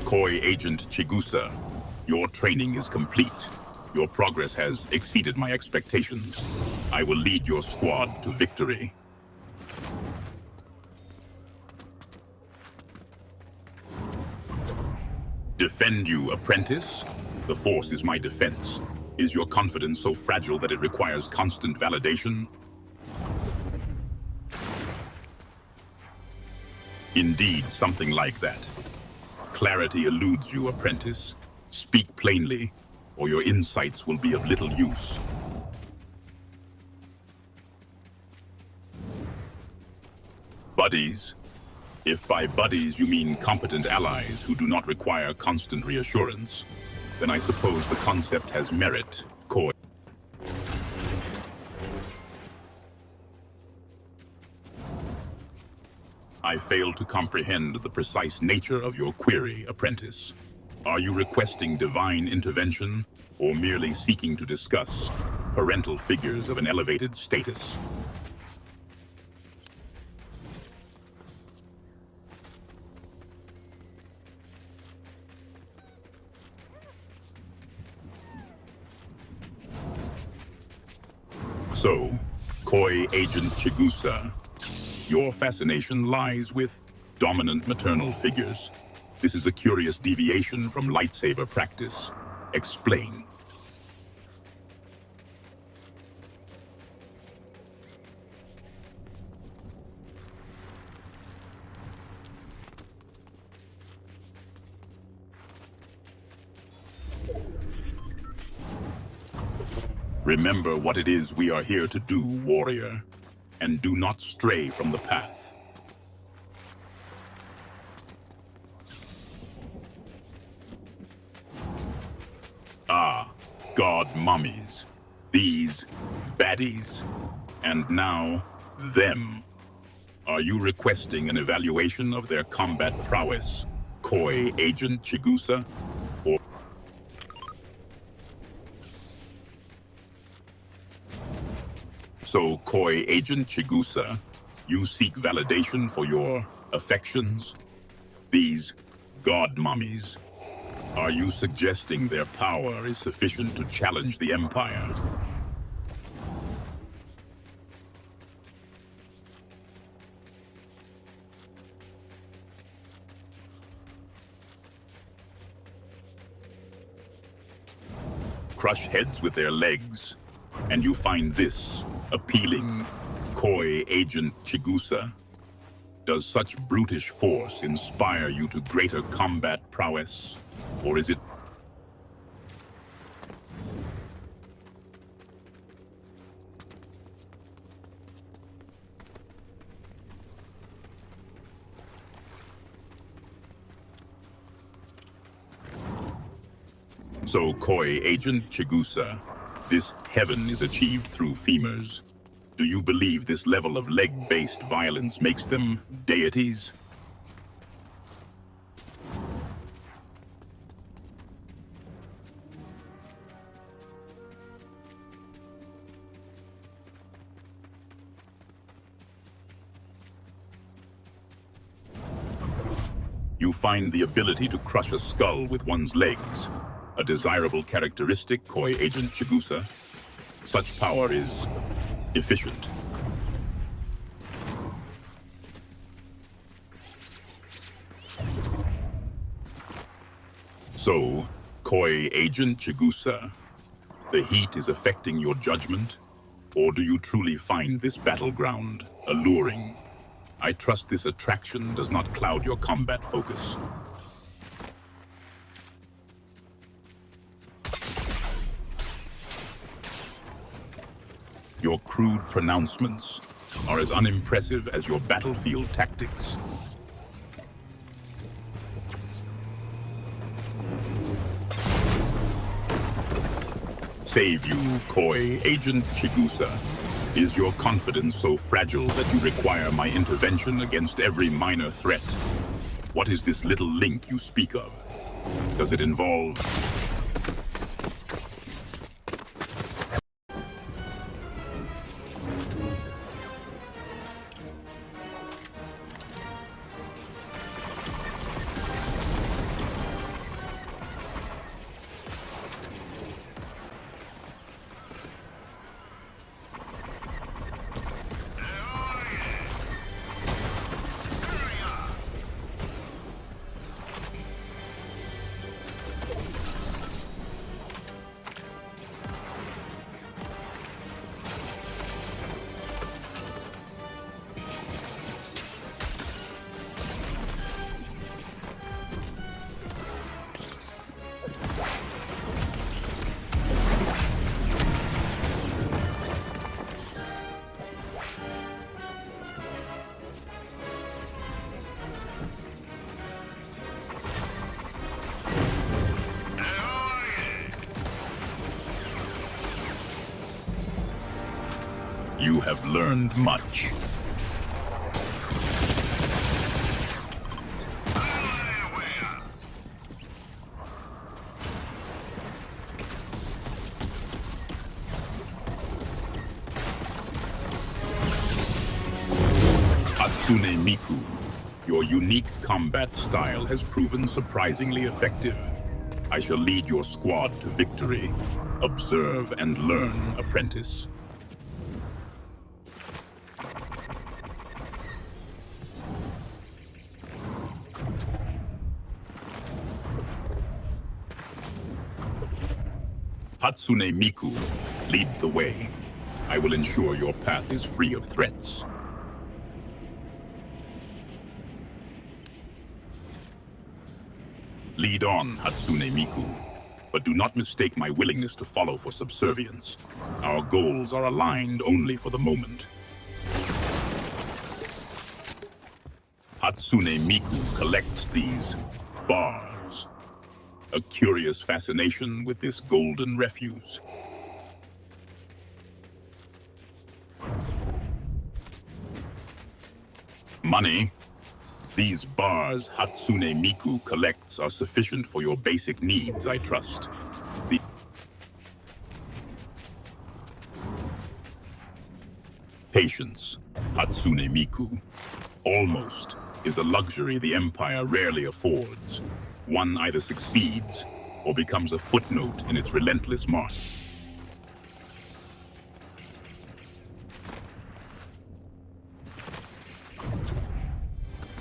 Koi Agent Chigusa, your training is complete. Your progress has exceeded my expectations. I will lead your squad to victory. Defend you, apprentice? The Force is my defense. Is your confidence so fragile that it requires constant validation? Indeed, something like that. Clarity eludes you, apprentice. Speak plainly, or your insights will be of little use. Buddies? If by buddies you mean competent allies who do not require constant reassurance, then I suppose the concept has merit, Koi. I fail to comprehend the precise nature of your query, apprentice. Are you requesting divine intervention, or merely seeking to discuss parental figures of an elevated status? So, Koi Agent Chigusa, your fascination lies with dominant maternal figures. This is a curious deviation from lightsaber practice. Explain. Remember what it is we are here to do, warrior, and do not stray from the path. Ah, god mummies. These baddies. And now, them. Are you requesting an evaluation of their combat prowess, Koi Agent Chigusa? Or so, Koi Agent Chigusa, you seek validation for your affections? These god mummies. Are you suggesting their power is sufficient to challenge the Empire? Crush heads with their legs, and you find this appealing, Koi Agent Chigusa? Does such brutish force inspire you to greater combat prowess? Or is it... So, Koi Agent Chigusa, this heaven is achieved through femurs. Do you believe this level of leg-based violence makes them deities? You find the ability to crush a skull with one's legs, a desirable characteristic, Koi Agent Chigusa. Such power is efficient. So, Koi Agent Chigusa, the heat is affecting your judgment? Or do you truly find this battleground alluring? I trust this attraction does not cloud your combat focus. Your crude pronouncements are as unimpressive as your battlefield tactics. Save you, Koi Agent Chigusa. Is your confidence so fragile that you require my intervention against every minor threat? What is this little link you speak of? Does it involve... You have learned much. Hatsune Miku, your unique combat style has proven surprisingly effective. I shall lead your squad to victory. Observe and learn, apprentice. Hatsune Miku, lead the way. I will ensure your path is free of threats. Lead on, Hatsune Miku, but do not mistake my willingness to follow for subservience. Our goals are aligned only for the moment. Hatsune Miku collects these bars. A curious fascination with this golden refuse. Money? These bars Hatsune Miku collects are sufficient for your basic needs, I trust. Patience, Hatsune Miku. Almost is a luxury the Empire rarely affords. One either succeeds or becomes a footnote in its relentless march.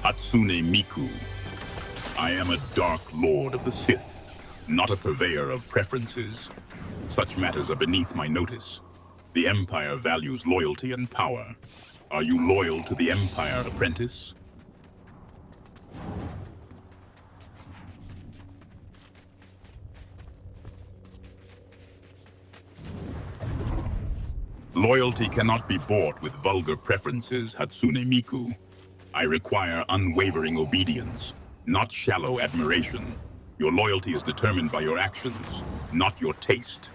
Hatsune Miku. I am a Dark Lord of the Sith, not a purveyor of preferences. Such matters are beneath my notice. The Empire values loyalty and power. Are you loyal to the Empire, apprentice? Loyalty cannot be bought with vulgar preferences, Hatsune Miku. I require unwavering obedience, not shallow admiration. Your loyalty is determined by your actions, not your taste.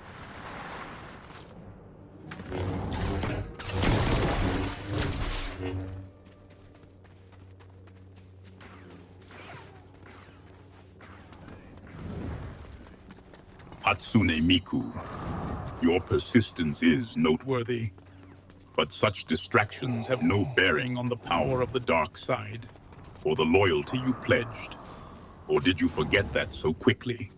Hatsune Miku, your persistence is noteworthy. But such distractions have no bearing on the power of the dark side, or the loyalty you pledged. Or did you forget that so quickly?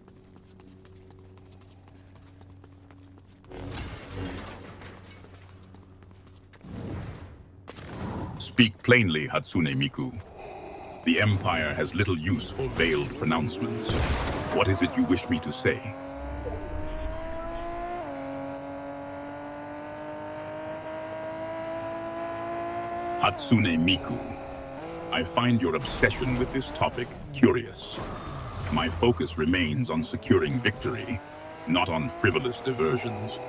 Speak plainly, Hatsune Miku. The Empire has little use for veiled pronouncements. What is it you wish me to say? Hatsune Miku, I find your obsession with this topic curious. My focus remains on securing victory, not on frivolous diversions.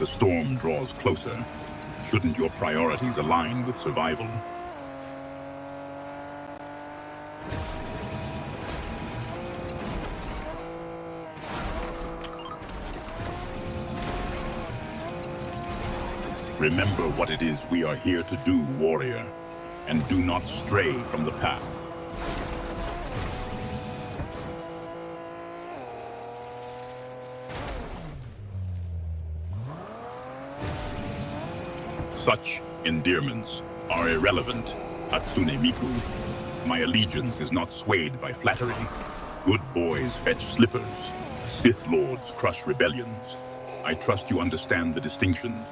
The storm draws closer. Shouldn't your priorities align with survival? Remember what it is we are here to do, warrior, and do not stray from the path. Such endearments are irrelevant, Hatsune Miku. My allegiance is not swayed by flattery. Good boys fetch slippers. Sith lords crush rebellions. I trust you understand the distinction.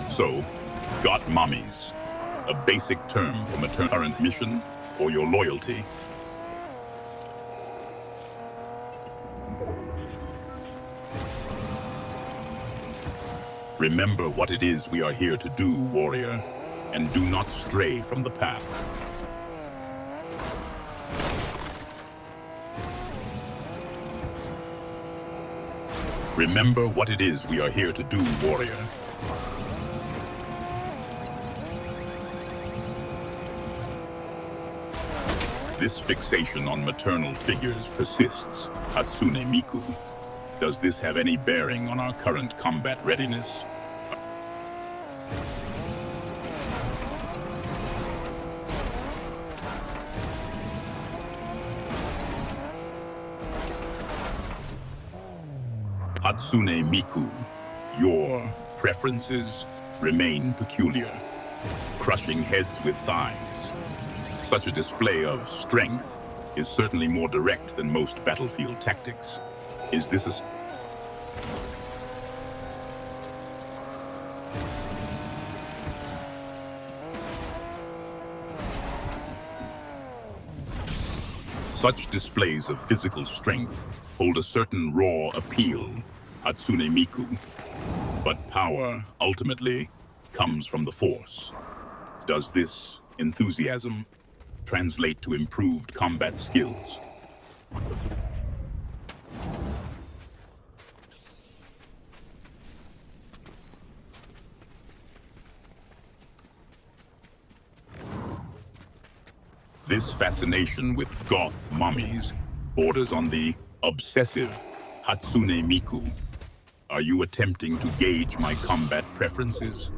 So, got mommies, a basic term for maternal current mission or your loyalty. Remember what it is we are here to do, warrior, and do not stray from the path. Remember what it is we are here to do, warrior. This fixation on maternal figures persists, Hatsune Miku. Does this have any bearing on our current combat readiness? Hatsune Miku, your preferences remain peculiar. Crushing heads with thighs. Such a display of strength is certainly more direct than most battlefield tactics. Is this a... Such displays of physical strength hold a certain raw appeal, Hatsune Miku. But power, ultimately, comes from the Force. Does this enthusiasm translate to improved combat skills? This fascination with goth mummies borders on the obsessive Hatsune Miku. Are you attempting to gauge my combat preferences?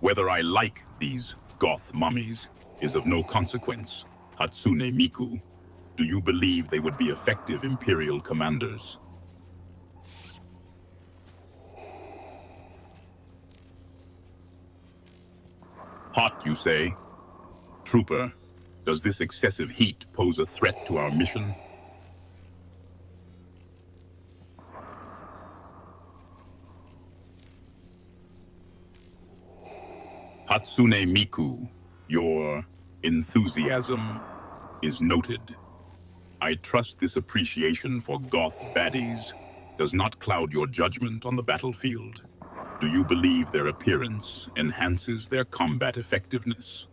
Whether I like these goth mummies is of no consequence, Hatsune Miku. Do you believe they would be effective Imperial commanders? Hot, you say? Trooper, does this excessive heat pose a threat to our mission? Hatsune Miku, your enthusiasm is noted. I trust this appreciation for goth baddies does not cloud your judgment on the battlefield. Do you believe their appearance enhances their combat effectiveness?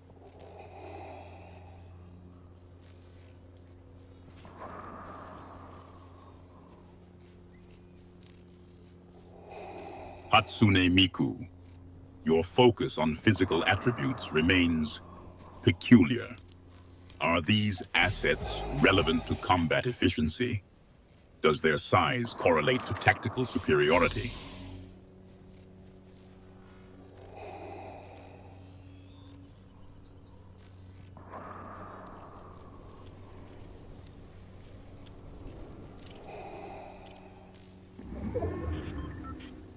Hatsune Miku, your focus on physical attributes remains peculiar. Are these assets relevant to combat efficiency? Does their size correlate to tactical superiority?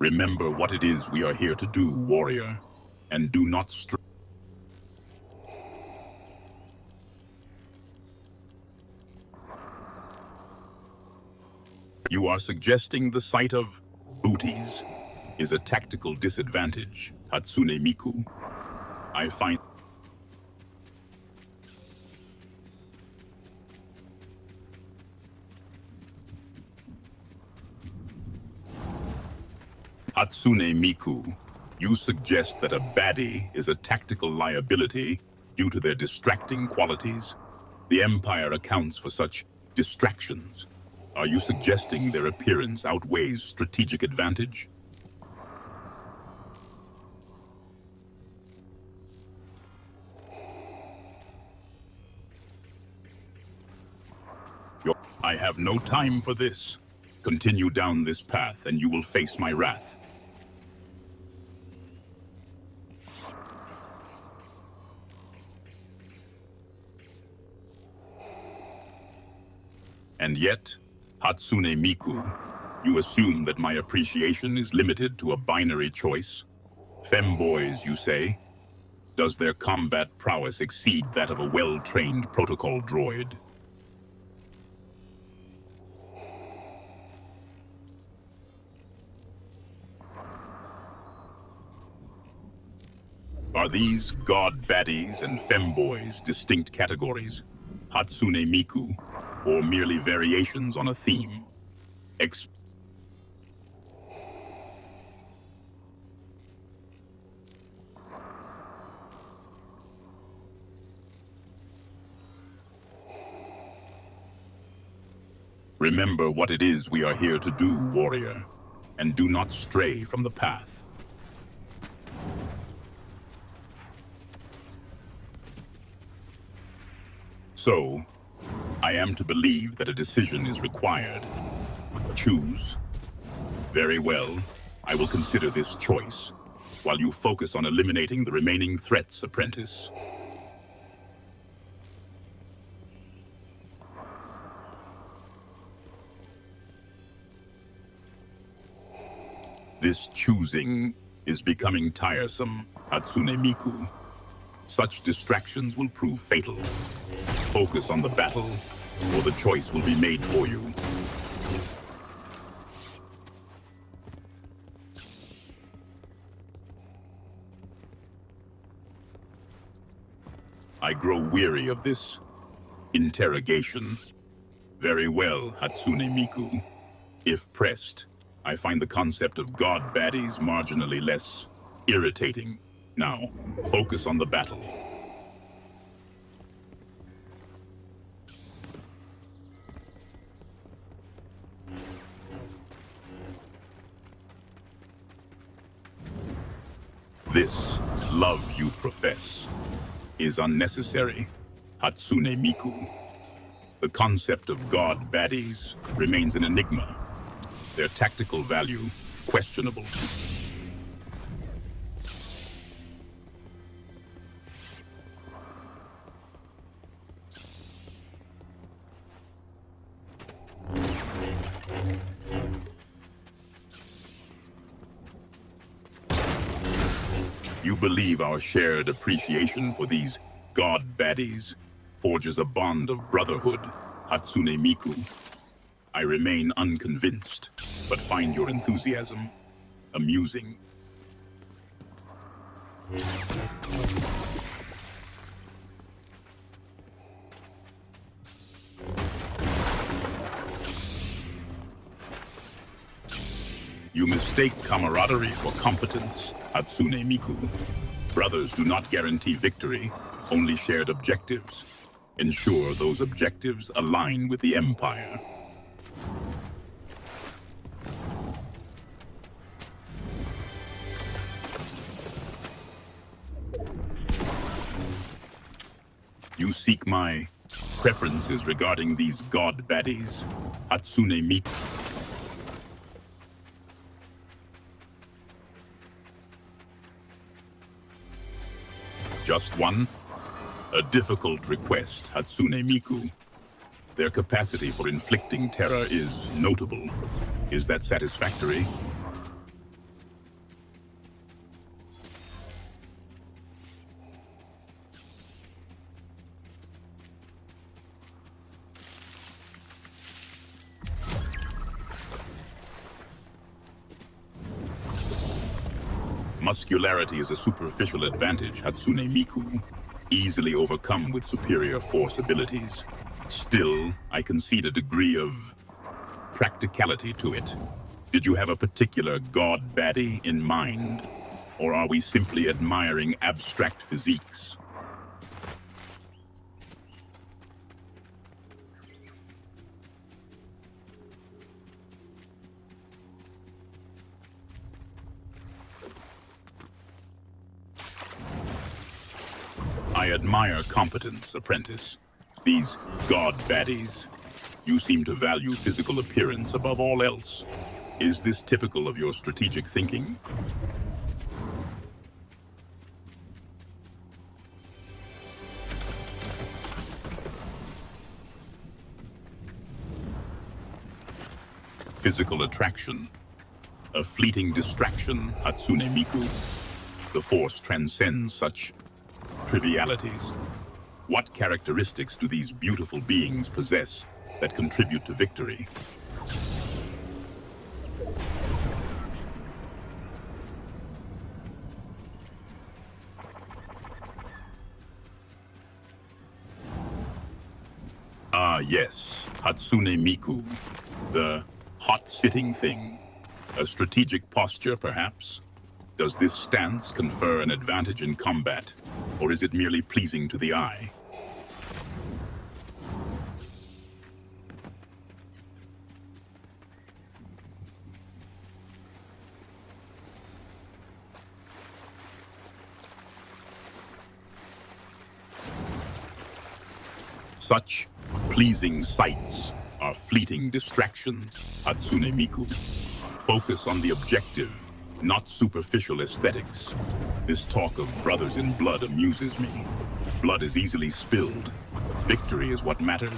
Remember what it is we are here to do, warrior, and do not stray. You are suggesting the sight of booties is a tactical disadvantage, Hatsune Miku. I find... Hatsune Miku, you suggest that a baddie is a tactical liability due to their distracting qualities? The Empire accounts for such distractions. Are you suggesting their appearance outweighs strategic advantage? I have no time for this. Continue down this path and you will face my wrath. And yet, Hatsune Miku, you assume that my appreciation is limited to a binary choice? Femboys, you say? Does their combat prowess exceed that of a well-trained protocol droid? Are these god baddies and femboys distinct categories, Hatsune Miku, or merely variations on a theme? Remember what it is we are here to do, warrior, and do not stray from the path. So, I am to believe that a decision is required. Choose. Very well, I will consider this choice, while you focus on eliminating the remaining threats, apprentice. This choosing is becoming tiresome, Hatsune Miku. Such distractions will prove fatal. Focus on the battle, or the choice will be made for you. I grow weary of this interrogation. Very well, Hatsune Miku. If pressed, I find the concept of god baddies marginally less irritating. Now, focus on the battle. This love you profess is unnecessary, Hatsune Miku. The concept of god baddies remains an enigma. Their tactical value, questionable. You believe our shared appreciation for these god baddies forges a bond of brotherhood, Hatsune Miku. I remain unconvinced, but find your enthusiasm amusing. You mistake camaraderie for competence, Hatsune Miku. Brothers do not guarantee victory, only shared objectives. Ensure those objectives align with the Empire. You seek my preferences regarding these god baddies, Hatsune Miku. Just one? A difficult request, Hatsune Miku. Their capacity for inflicting terror is notable. Is that satisfactory? Muscularity is a superficial advantage, Hatsune Miku, easily overcome with superior force abilities. Still, I concede a degree of practicality to it. Did you have a particular god baddie in mind? Or are we simply admiring abstract physiques? I admire competence, apprentice. These god baddies. You seem to value physical appearance above all else. Is this typical of your strategic thinking? Physical attraction. A fleeting distraction, Hatsune Miku. The Force transcends such trivialities. What characteristics do these beautiful beings possess that contribute to victory? Ah, yes, Hatsune Miku. The hot-sitting thing. A strategic posture, perhaps? Does this stance confer an advantage in combat, or is it merely pleasing to the eye? Such pleasing sights are fleeting distractions, Hatsune Miku. Focus on the objective, not superficial aesthetics. This talk of brothers in blood amuses me. Blood is easily spilled. Victory is what matters.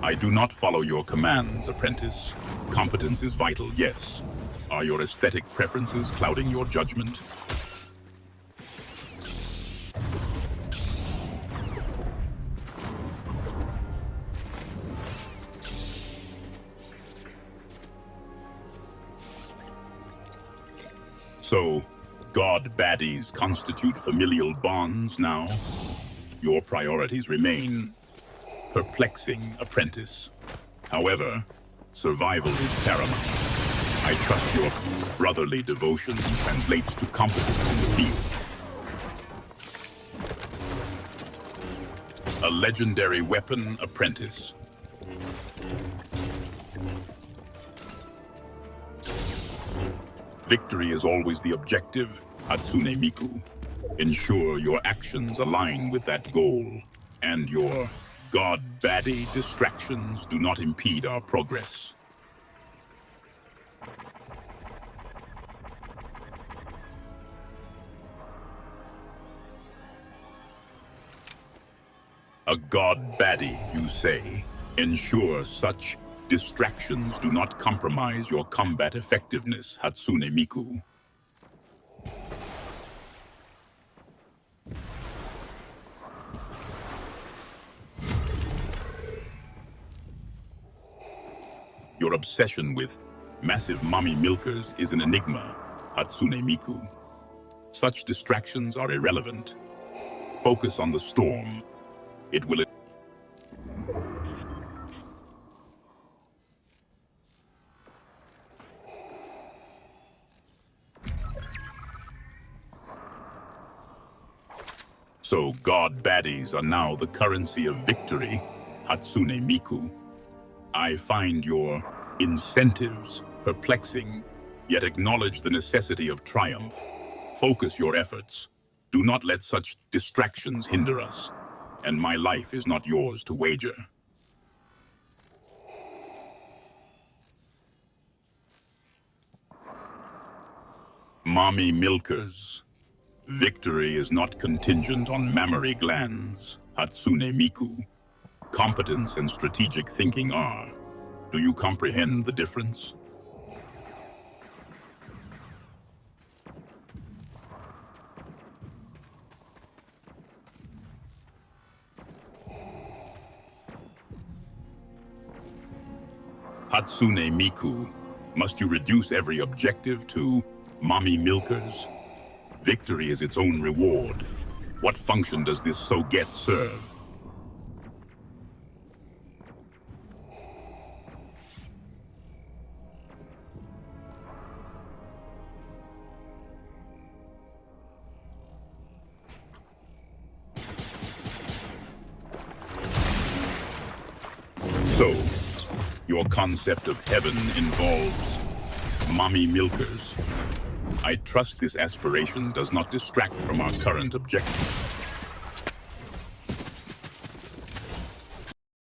I do not follow your commands, apprentice. Competence is vital, yes. Are your aesthetic preferences clouding your judgment? So, god baddies constitute familial bonds now? Your priorities remain perplexing, apprentice. However, survival is paramount. I trust your brotherly devotion translates to competence in the field. A legendary weapon, apprentice. Victory is always the objective, Hatsune Miku. Ensure your actions align with that goal, and your god baddie distractions do not impede our progress. A god baddie, you say? Ensure such distractions do not compromise your combat effectiveness, Hatsune Miku. Your obsession with massive mommy milkers is an enigma, Hatsune Miku. Such distractions are irrelevant. Focus on the storm. It will... So god baddies are now the currency of victory, Hatsune Miku. I find your incentives perplexing, yet acknowledge the necessity of triumph. Focus your efforts. Do not let such distractions hinder us, and my life is not yours to wager. Mommy milkers. Victory is not contingent on mammary glands, Hatsune Miku. Competence and strategic thinking are. Do you comprehend the difference? Hatsune Miku, must you reduce every objective to mommy milkers? Victory is its own reward. What function does this so-get serve? So, your concept of heaven involves mommy milkers. I trust this aspiration does not distract from our current objective.